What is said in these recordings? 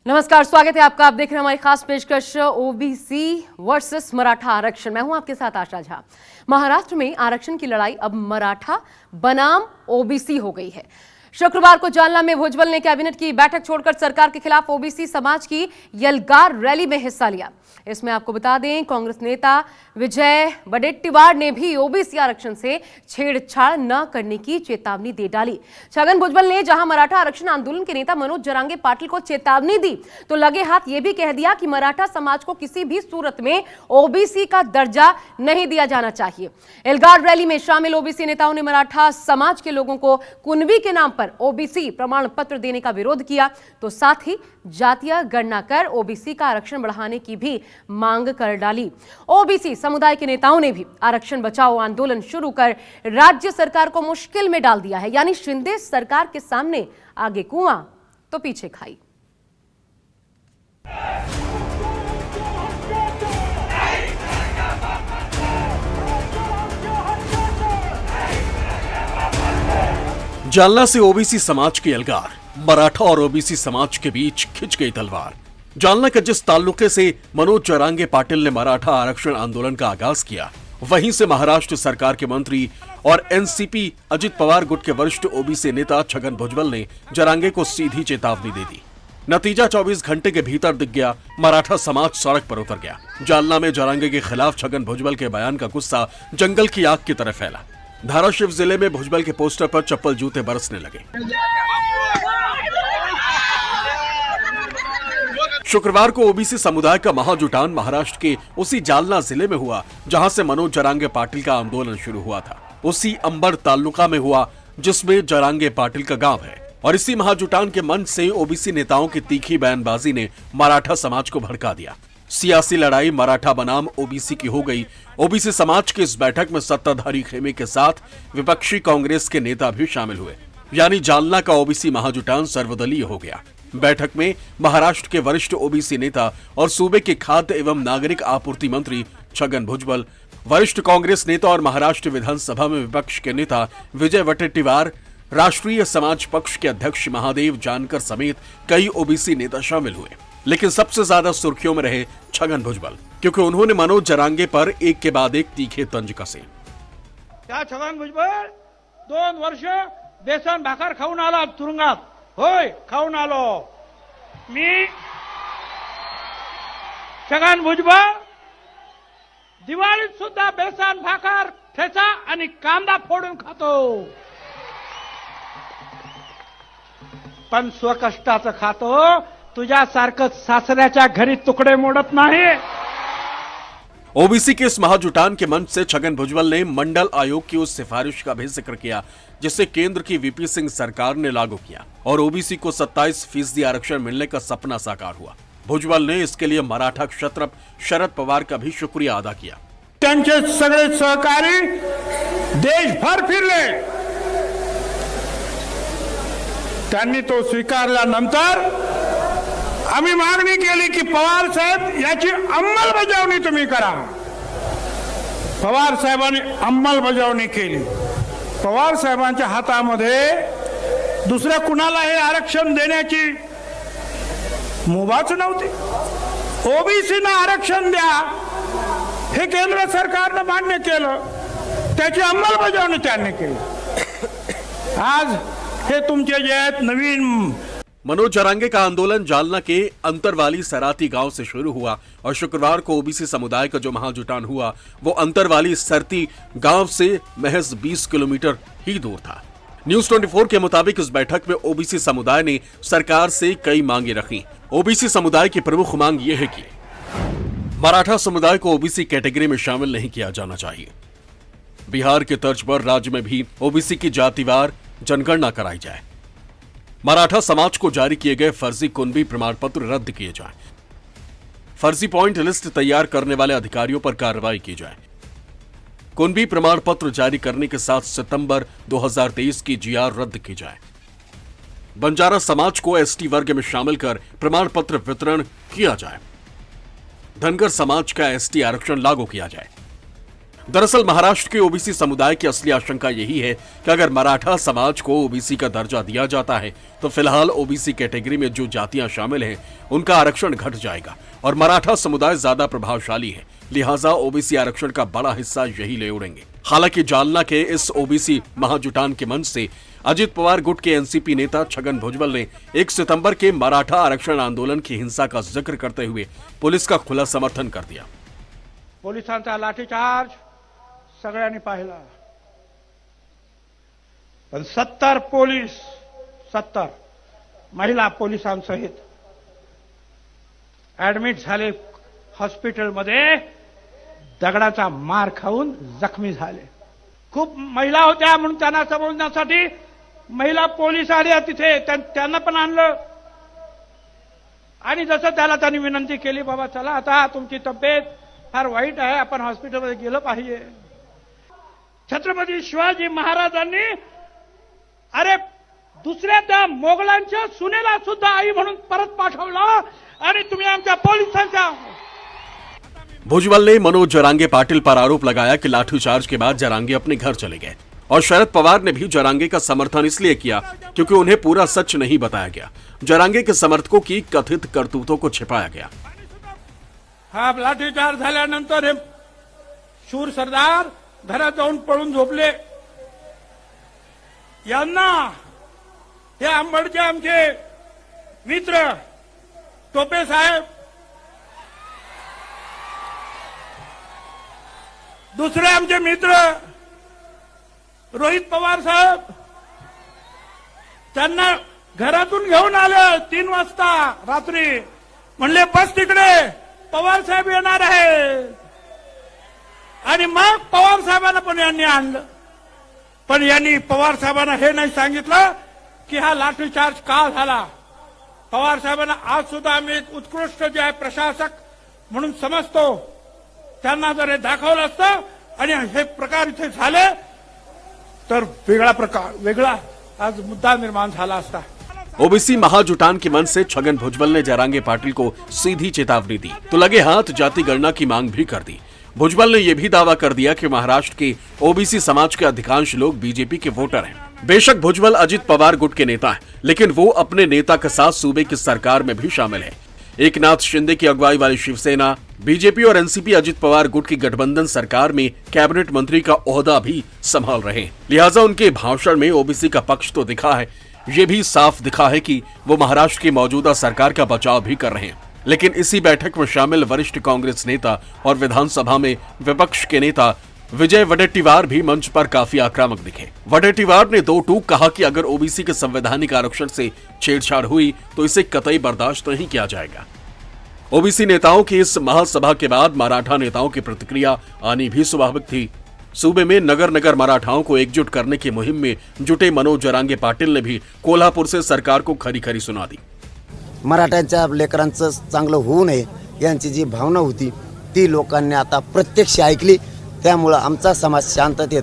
नमस्कार, स्वागत है आपका। आप देख रहे हैं हमारी खास पेशकश ओबीसी वर्सेस मराठा आरक्षण। मैं हूं आपके साथ आशा झा। महाराष्ट्र में आरक्षण की लड़ाई अब मराठा बनाम ओबीसी हो गई है। शुक्रवार को जालना में भुजबल ने कैबिनेट की बैठक छोड़कर सरकार के खिलाफ ओबीसी समाज की यलगार रैली में हिस्सा लिया। इसमें आपको बता दें, कांग्रेस नेता विजय वडेट्टीवार ने भी ओबीसी आरक्षण से छेड़छाड़ न करने की चेतावनी दे डाली। छगन भुजबल ने जहां मराठा आरक्षण आंदोलन के नेता मनोज जरांगे पाटिल को चेतावनी दी, तो लगे हाथ यह भी कह दिया कि मराठा समाज को किसी भी सूरत में ओबीसी का दर्जा नहीं दिया जाना चाहिए। यलगार रैली में शामिल ओबीसी नेताओं ने मराठा समाज के लोगों को कुनबी के नाम पर ओबीसी प्रमाण पत्र देने का विरोध किया, तो साथ ही जातीय गणना कर ओबीसी का आरक्षण बढ़ाने की भी मांग कर डाली। ओबीसी समुदाय के नेताओं ने भी आरक्षण बचाओ आंदोलन शुरू कर राज्य सरकार को मुश्किल में डाल दिया है। यानी शिंदे सरकार के सामने आगे कुआं तो पीछे खाई। जालना से ओबीसी समाज की यलगार, मराठा और ओबीसी समाज के बीच खिंच गई तलवार। जालना के जिस ताल्लुके से मनोज जरांगे पाटिल ने मराठा आरक्षण आंदोलन का आगाज किया, वहीं से महाराष्ट्र सरकार के मंत्री और एनसीपी अजित पवार गुट के वरिष्ठ ओबीसी नेता छगन भुजबल ने जरांगे को सीधी चेतावनी दे दी। नतीजा 24 घंटे के भीतर दिख गया, मराठा समाज सड़क पर उतर गया। जालना में जरांगे के खिलाफ छगन भुजबल के बयान का गुस्सा जंगल की आग की तरह फैला। धाराशिव जिले में भुजबल के पोस्टर पर चप्पल जूते बरसने लगे। शुक्रवार को ओबीसी समुदाय का महाजुटान महाराष्ट्र के उसी जालना जिले में हुआ जहां से मनोज जरांगे पाटिल का आंदोलन शुरू हुआ था। उसी अंबर तालुका में हुआ जिसमें जरांगे पाटिल का गांव है। और इसी महाजुटान के मंच से ओबीसी नेताओं की तीखी बयानबाजी ने मराठा समाज को भड़का दिया। सियासी लड़ाई मराठा बनाम ओबीसी की हो गई। ओबीसी समाज की इस बैठक में सत्ताधारी खेमे के साथ विपक्षी कांग्रेस के नेता भी शामिल हुए। यानी जालना का ओबीसी महाजुटान सर्वदलीय हो गया। बैठक में महाराष्ट्र के वरिष्ठ ओबीसी नेता और सूबे के खाद्य एवं नागरिक आपूर्ति मंत्री छगन भुजबल, वरिष्ठ कांग्रेस नेता और महाराष्ट्र विधानसभा में विपक्ष के नेता विजय वडेट्टीवार, राष्ट्रीय समाज पक्ष के अध्यक्ष महादेव जानकर समेत कई ओबीसी नेता शामिल हुए। लेकिन सबसे ज्यादा सुर्खियों में रहे छगन भुजबल, क्योंकि उन्होंने मनोज जरांगे पर एक के बाद एक तीखे तंज कसे। क्या छगन भुजबल 2 वर्ष बेसन भाकर खाऊन आला तुरुंगात? होय, खाऊन आलो मी। छगन भुजबल दिवाळीत सुद्धा बेसन भाकर ठेचा आणि कांदा फोडून खातो, पण स्वकष्टाचं खातो। तुझ्यासारखं सासऱ्याच्या घरी तुकडे मोडत नाही। ओबीसी के इस महाजुटान के मंच से छगन भुजबल ने मंडल आयोग की उस सिफारिश का भी जिक्र किया जिसे केंद्र की वीपी सिंह सरकार ने लागू किया और ओबीसी को 27% आरक्षण मिलने का सपना साकार हुआ। भुजबल ने इसके लिए मराठा क्षत्रप शरद पवार का भी शुक्रिया अदा किया। त्यांचे सगळे सहकारी देशभर फिरले, त्यांनी तो स्वीकारल्यानंतर आम्ही मागणी केली की पवार साहेब याची अंमलबजावणी तुम्ही करा। पवार साहेबांनी अंमलबजावणी केली। पवार साहेबांच्या हातामध्ये दुसऱ्या कुणाला हे आरक्षण देण्याची मुभाच नव्हती। ओबीसीना आरक्षण द्या हे केंद्र सरकारनं मान्य केलं, त्याची अंमलबजावणी त्यांनी केली। आज हे तुमचे जे आहेत नवीन। मनोज जरांगे का आंदोलन जालना के अंतरवाली सराती गांव से शुरू हुआ और शुक्रवार को ओबीसी समुदाय का जो महाजुटान हुआ वो अंतरवाली सरती गांव से महज 20 किलोमीटर ही दूर था। न्यूज 24 के मुताबिक इस बैठक में ओबीसी समुदाय ने सरकार से कई मांगे रखी। ओबीसी समुदाय की प्रमुख मांग यह है कि मराठा समुदाय को ओबीसी कैटेगरी में शामिल नहीं किया जाना चाहिए। बिहार के तर्ज पर राज्य में भी ओबीसी की जातिवार जनगणना कराई जाए। मराठा समाज को जारी किए गए फर्जी कुनबी प्रमाण पत्र रद्द किए जाएं। फर्जी पॉइंट लिस्ट तैयार करने वाले अधिकारियों पर कार्रवाई की जाए। कुनबी प्रमाण पत्र जारी करने के साथ सितंबर 2023 की जीआर रद्द की जाए। बंजारा समाज को एसटी वर्ग में शामिल कर प्रमाण पत्र वितरण किया जाए। धनगर समाज का एसटी आरक्षण लागू किया जाए। दरअसल महाराष्ट्र के ओबीसी समुदाय की असली आशंका यही है कि अगर मराठा समाज को ओबीसी का दर्जा दिया जाता है तो फिलहाल ओबीसी कैटेगरी में जो जातियां शामिल हैं उनका आरक्षण घट जाएगा और मराठा समुदाय ज्यादा प्रभावशाली है, लिहाजा ओबीसी आरक्षण का बड़ा हिस्सा यही ले उड़ेंगे। हालांकि जालना के इस ओबीसी महाजुटान के मंच से अजित पवार गुट के एनसीपी नेता छगन भुजबल ने 1 सितंबर के मराठा आरक्षण आंदोलन की हिंसा का जिक्र करते हुए पुलिस का खुला समर्थन कर दिया। पोलिसांचा लाठीचार्ज सगळ्यांनी पाहिला, पण 70 पोलीस 70 महिला पोलिसांसहित ऍडमिट झाले हॉस्पिटलमध्ये, दगडाचा मार खाऊन जखमी झाले। खूप महिला होत्या म्हणून त्यांना समजण्यासाठी महिला पोलीस आल्या तिथे, त्यांना पण आणलं आणि जसं त्यांनी विनंती केली, बाबा चला आता तुमची तब्येत फार वाईट आहे, आपण हॉस्पिटलमध्ये गेलं पाहिजे। छत्रपती शिवाजी महाराजांनी अरे दुसऱ्या त्या मोगलांच्या सुनेला सुद्धा आई म्हणून परत पाठवलं आणि तुम्ही आमच्या पोलिसांच्या। भुजबल ने मनोज जरांगे पाटिल पर आरोप लगाया कि लाठीचार्ज के बाद जरांगे अपने घर चले गए और शरद पवार ने भी जरांगे का समर्थन इसलिए किया क्योंकि उन्हें पूरा सच नहीं बताया गया। जरांगे के समर्थकों की कथित करतूतों को छिपाया गया। हा लाठीचार्ज झाल्यानंतर हे शूर सरदार घरात जाऊन पळून झोपले। यांना हे अंबडचे आमचे मित्र टोपे साहेब, दुसरे आमचे मित्र रोहित पवार साहेब, त्यांना घरातून घेऊन आले 3 वाजता रात्री, म्हणले बस तिकडे पवार साहेब येणार आहे। आणि मग पवार साहेबांना पण यांनी आणलं, पण यांनी पवार साहेबांना हे नाही सांगितलं की हा लाठीचार्ज का झाला। पवार साहेबांना आज सुद्धा आम्ही एक उत्कृष्ट जे आहे प्रशासक म्हणून समजतो, त्यांना जर हे दाखवलं असतं आणि हे प्रकार इथे झाले तर वेगळा आज मुद्दा निर्माण झाला असता। ओबीसी महाजुटान के मंच से छगन भुजबल ने जरांगे पाटिल को सीधी चेतावनी दी तो लगे हाथ जाति गणना की मांग भी कर दी। भुजबल ने यह भी दावा कर दिया कि महाराष्ट्र के ओबीसी समाज के अधिकांश लोग बीजेपी के वोटर हैं। बेशक भुजबल अजित पवार गुट के नेता हैं, लेकिन वो अपने नेता के साथ सूबे की सरकार में भी शामिल है। एकनाथ शिंदे की अगुवाई वाली शिवसेना, बीजेपी और एनसीपी अजित पवार गुट की गठबंधन सरकार में कैबिनेट मंत्री का ओहदा भी संभाल रहे हैं। लिहाजा उनके भाषण में ओबीसी का पक्ष तो दिखा है, ये भी साफ दिखा है कि वो महाराष्ट्र की मौजूदा सरकार का बचाव भी कर रहे हैं। लेकिन इसी बैठक में शामिल वरिष्ठ कांग्रेस नेता और विधानसभा में विपक्ष के नेता विजय वडेट्टीवार भी मंच पर काफी आक्रामक दिखे। वडेट्टीवार ने 2 टूक कहा कि अगर ओबीसी के संवैधानिक आरक्षण से छेड़छाड़ हुई तो इसे कतई बर्दाश्त नहीं किया जाएगा। ओबीसी नेताओं की इस महासभा के बाद मराठा नेताओं की प्रतिक्रिया आनी भी स्वाभाविक थी। सूबे में नगर नगर मराठाओं को एकजुट करने की मुहिम में जुटे मनोज जरांगे पाटिल ने भी कोल्हापूर से सरकार को खरी खरी सुना दी। मराठ्यांच्या लेकरांचं चांगलं होऊ नये यांची जी भावना होती ती लोकांनी आता प्रत्यक्ष ऐकली। त्यामुळे आमचा समाज शांततेत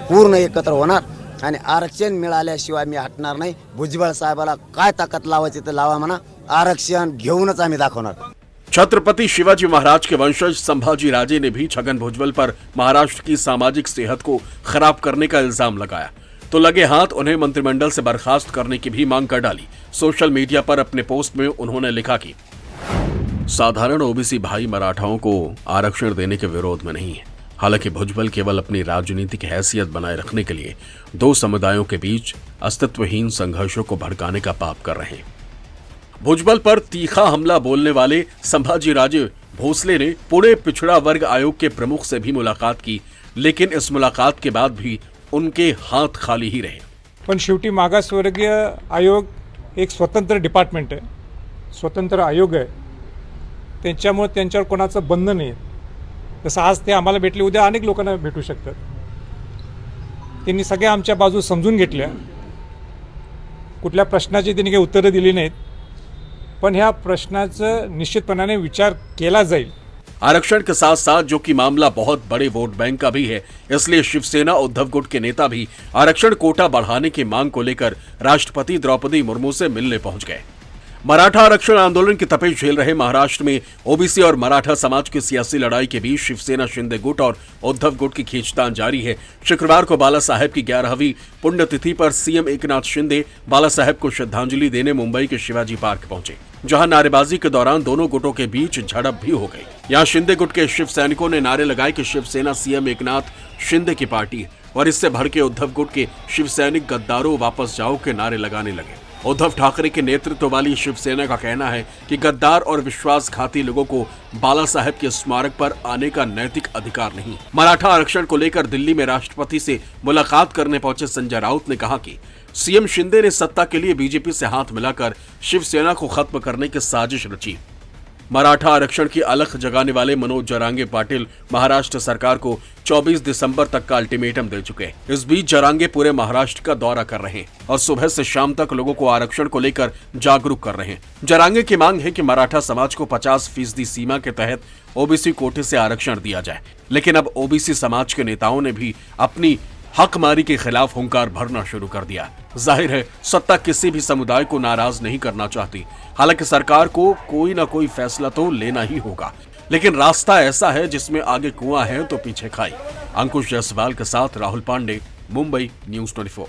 पूर्ण एकत्र होणार आणि आरक्षण मिळाल्याशिवाय मी हटणार नाही। भुजबळ साहेबाला काय ताकद लावायची तर लावा म्हणा, आरक्षण घेऊनच आम्ही दाखवणार। छत्रपति शिवाजी महाराज के वंशज संभाजी राजे ने भी छगन भुजबल पर महाराष्ट्र की सामाजिक सेहत को खराब करने का इल्जाम लगाया तो लगे हाथ उन्हें मंत्रिमंडल से बर्खास्त करने की भी मांग कर डाली। सोशल मीडिया पर अपने पोस्ट में उन्होंने लिखा कि साधारण ओबीसी भाई मराठाओं को आरक्षण देने के विरोध में नहीं है। हालांकि भुजबल केवल अपनी राजनीतिक हैसियत बनाए रखने के लिए 2 समुदायों के बीच अस्तित्वहीन संघर्षों को भड़काने का पाप कर रहे हैं। भुजबल पर तीखा हमला बोलने वाले संभाजी राजे भोसले ने पुणे पिछड़ा वर्ग आयोग के प्रमुख से भी मुलाकात की, लेकिन इस मुलाकात के बाद भी उनके हाथ खाली ही रहे। पण शेवटी मागासवर्गीय आयोग एक स्वतंत्र डिपार्टमेंट आहे, स्वतंत्र आयोग आहे, त्यांच्यामुळे त्यांच्यावर कोणाचं बंधन नाही। जसं आज ते आम्हाला भेटले, उद्या अनेक लोकांना भेटू शकतात। त्यांनी सगळ्या आमच्या बाजू समजून घेतल्या, कुठल्या प्रश्नाची त्यांनी काही उत्तरं दिली नाहीत, पण ह्या प्रश्नाचं निश्चितपणाने विचार केला जाईल। आरक्षण के साथ साथ जो कि मामला बहुत बड़े वोट बैंक का भी है, इसलिए शिवसेना उद्धव गुट के नेता भी आरक्षण कोटा बढ़ाने की मांग को लेकर राष्ट्रपति द्रौपदी मुर्मू से मिलने पहुंच गए। मराठा आरक्षण आंदोलन की तपेश झेल रहे महाराष्ट्र में ओबीसी और मराठा समाज की सियासी लड़ाई के बीच शिवसेना शिंदे गुट और उद्धव गुट की खींचतान जारी है। शुक्रवार को बाला साहेब की 11वीं पुण्यतिथि पर सीएम एकनाथ शिंदे बाला साहेब को श्रद्धांजलि देने मुंबई के शिवाजी पार्क पहुंचे, जहां नारेबाजी के दौरान दोनों गुटों के बीच झड़प भी हो गई। यहां शिंदे गुट के शिव सैनिकों ने नारे लगाए कि शिवसेना सीएम एकनाथ शिंदे की पार्टी है और इससे भड़के उद्धव गुट के शिव सैनिक गद्दारों वापस जाओ के नारे लगाने लगे। उद्धव ठाकरे के नेतृत्व वाली शिवसेना का कहना है कि गद्दार और विश्वासघाती लोगों को बाला साहेब के स्मारक पर आने का नैतिक अधिकार नहीं। मराठा आरक्षण को लेकर दिल्ली में राष्ट्रपति से मुलाकात करने पहुंचे संजय राउत ने कहा कि सीएम शिंदे ने सत्ता के लिए बीजेपी से हाथ मिलाकर शिवसेना को खत्म करने की साजिश रची। मराठा आरक्षण की अलख जगाने वाले मनोज जरांगे पाटिल महाराष्ट्र सरकार को 24 दिसंबर तक का अल्टीमेटम दे चुके हैं। इस बीच जरांगे पूरे महाराष्ट्र का दौरा कर रहे हैं और सुबह से शाम तक लोगों को आरक्षण को लेकर जागरूक कर रहे हैं। जरांगे की मांग है कि मराठा समाज को 50% सीमा के तहत ओबीसी कोटे से आरक्षण दिया जाए, लेकिन अब ओबीसी समाज के नेताओं ने भी अपनी हकमारी के खिलाफ हुंकार भरना शुरू कर दिया। जाहिर है सत्ता किसी भी समुदाय को नाराज नहीं करना चाहती। हालांकि सरकार को कोई ना कोई फैसला तो लेना ही होगा, लेकिन रास्ता ऐसा है जिसमें आगे कुआं है तो पीछे खाई। अंकुश जायसवाल के साथ राहुल पांडे, मुंबई न्यूज़ 24।